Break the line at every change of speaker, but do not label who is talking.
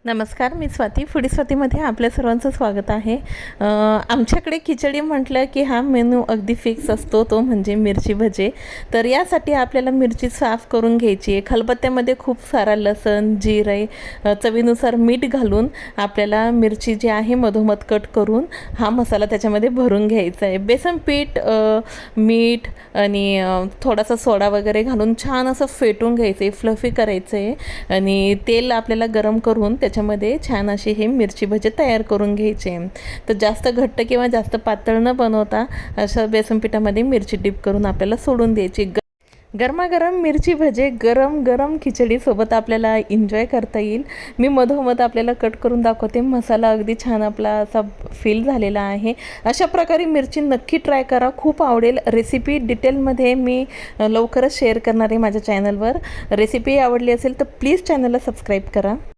नमस्कार, मी स्वाती फूडी स्वातीमध्ये आपल्या सर्वांचं स्वागत आहे। आमच्याकडे खिचडी म्हटलं की हा मेनू अगदी फिक्स असतो, तो म्हणजे मिरची भजे। तर यासाठी आपल्याला मिरची साफ करून घ्यायची आहे। खलबत्त्यामध्ये खूप सारा लसूण, जिरे, चवीनुसार मीठ घालून आपल्याला मिरची जी आहे मधोमध कट करून हा मसाला त्याच्यामध्ये भरून घ्यायचा आहे। बेसन पीठ, मीठ आणि थोडासा सोडा वगैरे घालून छान असं फेटून घ्यायचं आहे, फ्लफी करायचं आहे आणि तेल आपल्याला गरम करून त्याच्यामध्ये छान असे हे मिरची भजे तयार करून घ्यायचे। तर जास्त घट्ट किंवा जास्त पातळ न बनवता अशा बेसन पिठामध्ये मिरची डिप करून आपल्याला सोडून द्यायची। गरमागरम मिरची भजे गरम गरम खिचडीसोबत आपल्याला एन्जॉय करता येईल। मी मधोमध आपल्याला कट करून दाखवते। मसाला अगदी छान आपला असा फील झालेला आहे। अशा प्रकारे मिरची नक्की ट्राय करा, खूप आवडेल। रेसिपी डिटेलमध्ये मी लवकरच शेअर करणार आहे माझ्या चॅनलवर। रेसिपी आवडली असेल तर प्लीज चॅनलला सबस्क्राईब करा।